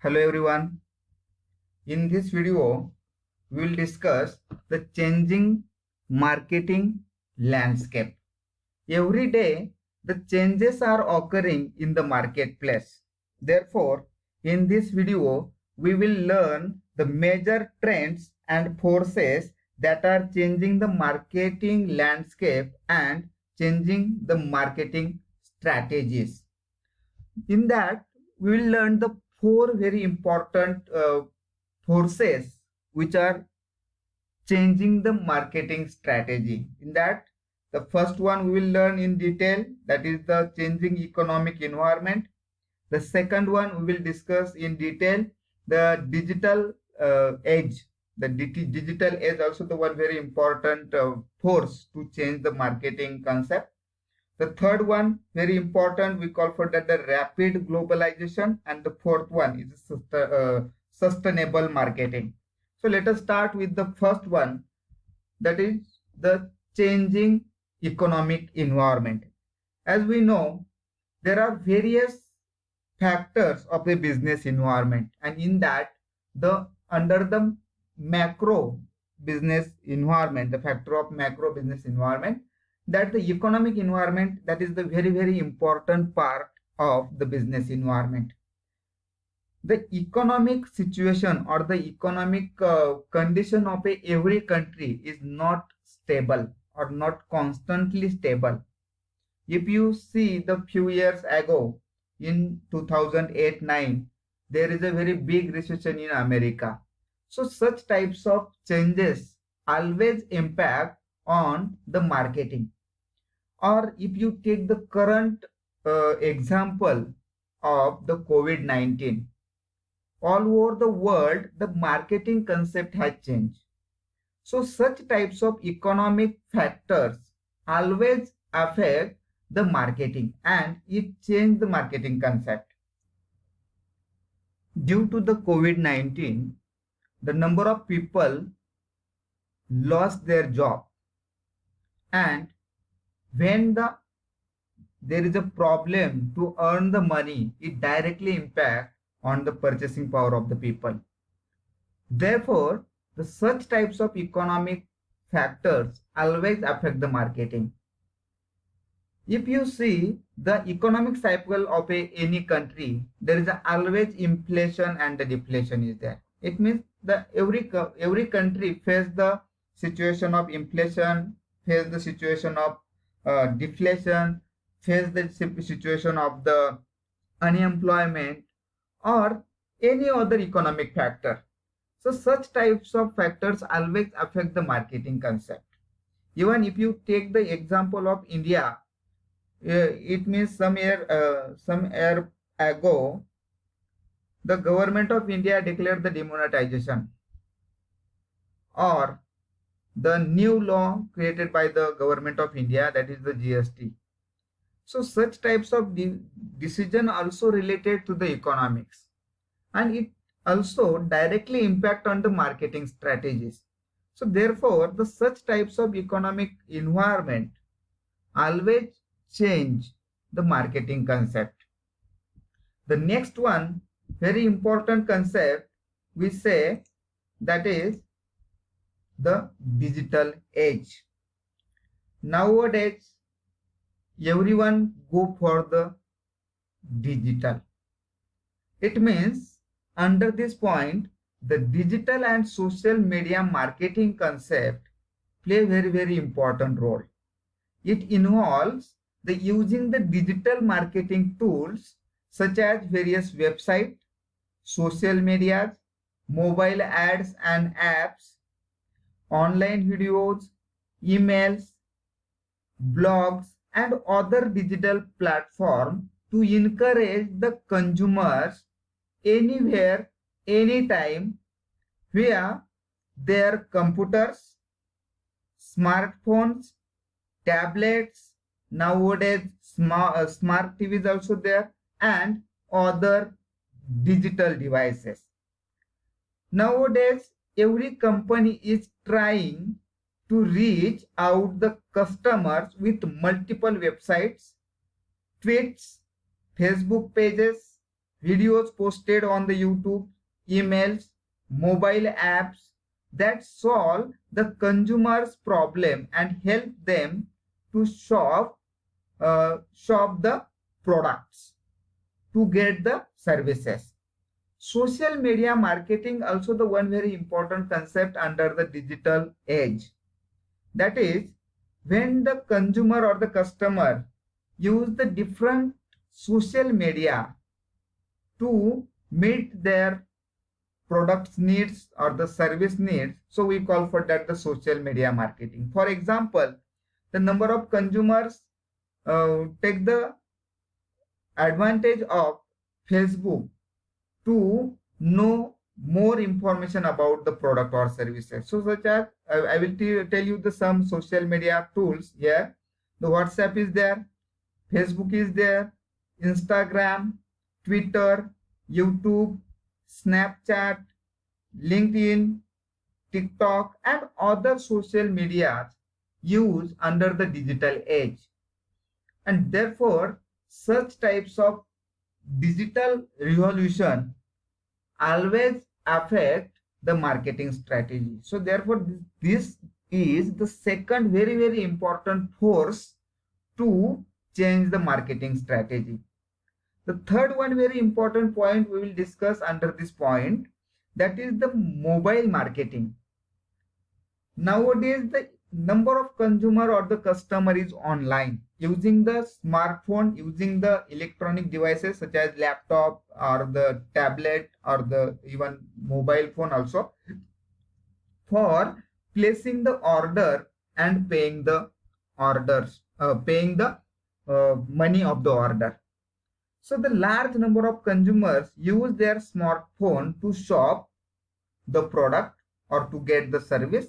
Hello everyone. In this video, we will discuss the changing marketing landscape. Every day, the changes are occurring in the marketplace. Therefore, in this video, we will learn the major trends and forces that are changing the marketing landscape and changing the marketing strategies. In that, we will learn the four very important forces which are changing the marketing strategy. In that, the first one we will learn in detail, that is the changing economic environment. The second one we will discuss in detail, the digital age. The digital age also the one very important force to change the marketing concept. The third one, very important, we call for that the rapid globalization, and the fourth one is sustainable marketing. So let us start with the first one, that is the changing economic environment. As we know, there are various factors of the business environment, and in that, the under the macro business environment, the factor of macro business environment, that the economic environment, that is the very important part of the business environment. The economic situation or the economic condition of every country is not stable or not constantly stable. If you see the few years ago in 2008-9, there is a very big recession in America. So such types of changes always impact on the marketing. Or if you take the current example of the COVID-19, all over the world, the marketing concept has changed. So such types of economic factors always affect the marketing and it changed the marketing concept. Due to the COVID-19, the number of people lost their job, and when there is a problem to earn the money, it directly impacts on the purchasing power of the people. Therefore, the such types of economic factors always affect the marketing. If you see the economic cycle of any country, there is always inflation and the deflation is there. It means that every country face the situation of inflation, face the situation of deflation, face the situation of the unemployment or any other economic factor. So such types of factors always affect the marketing concept. Even if you take the example of India, it means some year ago, the government of India declared the demonetization, or the new law created by the government of India, that is the GST. So such types of decision also related to the economics, and it also directly impact on the marketing strategies. So therefore, the such types of economic environment always change the marketing concept. The next one, very important concept, we say that is the digital age. Nowadays, everyone go for the digital. It means under this point, the digital and social media marketing concept play very important role. It involves the using the digital marketing tools such as various websites, social medias, mobile ads and apps, online videos, emails, blogs, and other digital platforms to encourage the consumers anywhere, anytime via their computers, smartphones, tablets, nowadays smart TVs also there, and other digital devices. Nowadays, every company is trying to reach out the customers with multiple websites, tweets, Facebook pages, videos posted on the YouTube, emails, mobile apps that solve the consumer's problem and help them to shop the products to get the services. Social media marketing also the one very important concept under the digital age. That is, when the consumer or the customer use the different social media to meet their products needs or the service needs, so we call for that the social media marketing. For example, the number of consumers take the advantage of Facebook to know more information about the product or services. So such as I will tell you the some social media tools here. The WhatsApp is there, Facebook is there, Instagram, Twitter, YouTube, Snapchat, LinkedIn, TikTok, and other social medias used under the digital age. And therefore, such types of digital revolution always affect the marketing strategy. So therefore, this is the second very important force to change the marketing strategy. The third one very important point we will discuss under this point, that is the mobile marketing. Nowadays, the number of consumer or the customer is online using the smartphone, using the electronic devices such as laptop or the tablet or the even mobile phone also, for placing the order and paying the orders, paying the money of the order. So the large number of consumers use their smartphone to shop the product or to get the service,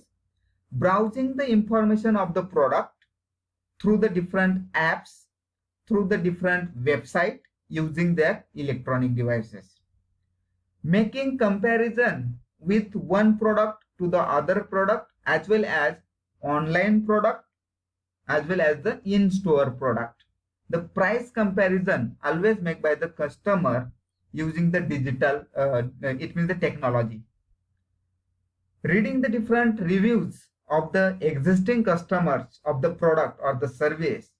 browsing the information of the product through the different apps, through the different website using their electronic devices, making comparison with one product to the other product, as well as online product, as well as the in-store product. The price comparison always made by the customer using the digital, it means the technology. Reading the different reviews of the existing customers of the product or the service.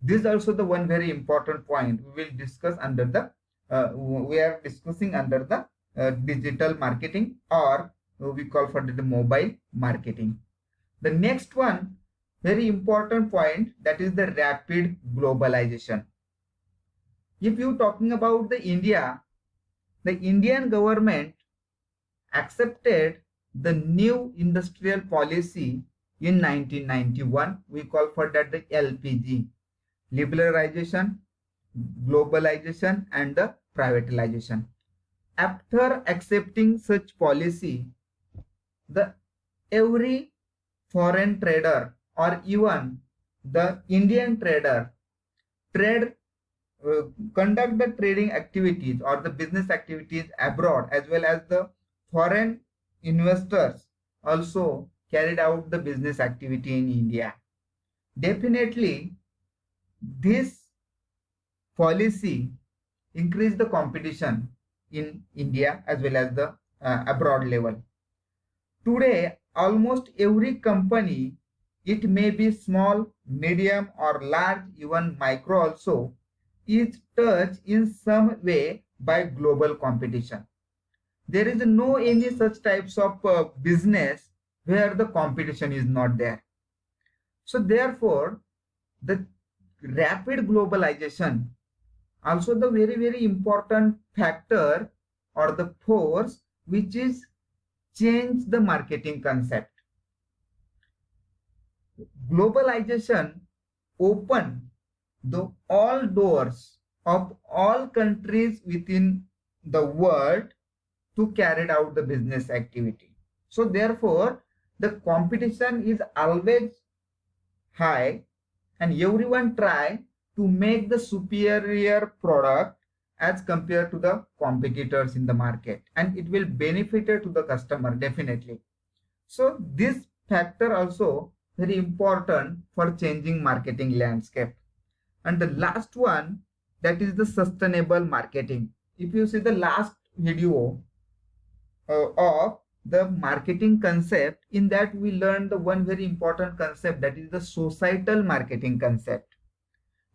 This is also the one very important point we will discuss under the, we are discussing under the digital marketing, or we call for the mobile marketing. The next one, very important point, that is the rapid globalization. If you talking about the India, the Indian government accepted the new industrial policy in 1991. We call for that the LPG, liberalization, globalization, and the privatization. After accepting such policy, the every foreign trader or even the Indian trader conduct the trading activities or the business activities abroad, as well as the foreign investors also carried out the business activity in India. Definitely, this policy increased the competition in India as well as the abroad level. Today, almost every company, it may be small, medium, or large, even micro also, is touched in some way by global competition. There is no any such types of business where the competition is not there. So therefore, the rapid globalization also the very important factor or the force which is change the marketing concept. Globalization open the all doors of all countries within the world to carry out the business activity. So therefore, the competition is always high and everyone try to make the superior product as compared to the competitors in the market, and it will benefit to the customer definitely. So this factor also very important for changing marketing landscape. And the last one, that is the sustainable marketing. if you see the last video of the marketing concept, in that we learned the one very important concept, that is the societal marketing concept.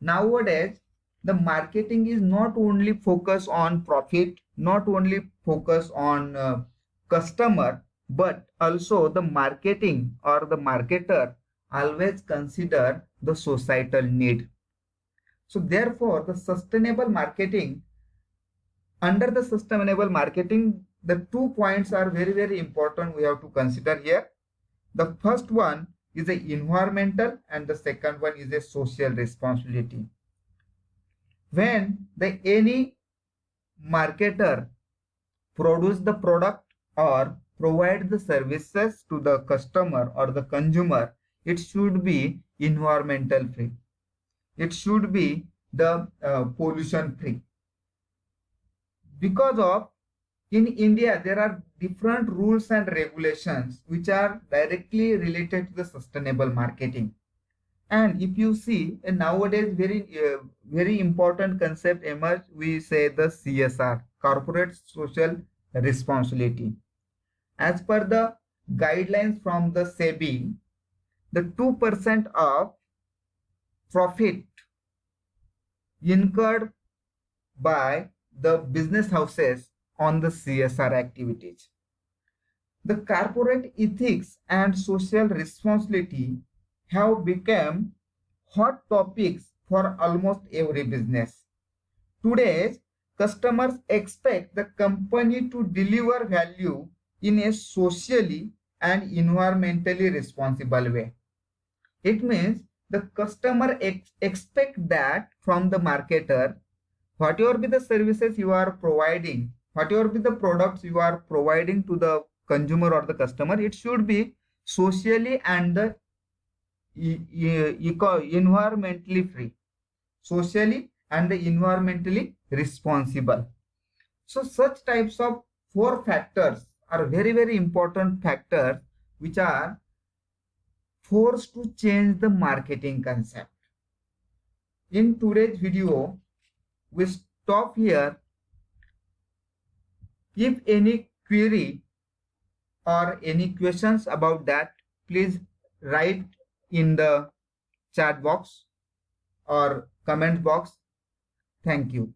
Nowadays, the marketing is not only focused on profit, not only focused on customer, but also the marketing or the marketer always consider the societal need. So therefore, the sustainable marketing, under the sustainable marketing, the 2 points are very, very important we have to consider here. The first one is the environmental and the second one is a social responsibility. When any marketer produce the product or provide the services to the customer or the consumer, it should be environmental free. It should be the pollution free. Because of, in India, there are different rules and regulations which are directly related to the sustainable marketing. And if you see, nowadays very important concept emerge, we say the CSR, corporate social responsibility. As per the guidelines from the SEBI, the 2% of profit incurred by the business houses on the CSR activities. The corporate ethics and social responsibility have become hot topics for almost every business. Today, customers expect the company to deliver value in a socially and environmentally responsible way. It means the customer expect that from the marketer, whatever be the services you are providing, whatever be the products you are providing to the consumer or the customer, it should be socially and environmentally free, socially and environmentally responsible. So such types of 4 factors are very, very important factors which are forced to change the marketing concept. In today's video, we stop here. If any query or any questions about that, please write in the chat box or comment box. Thank you.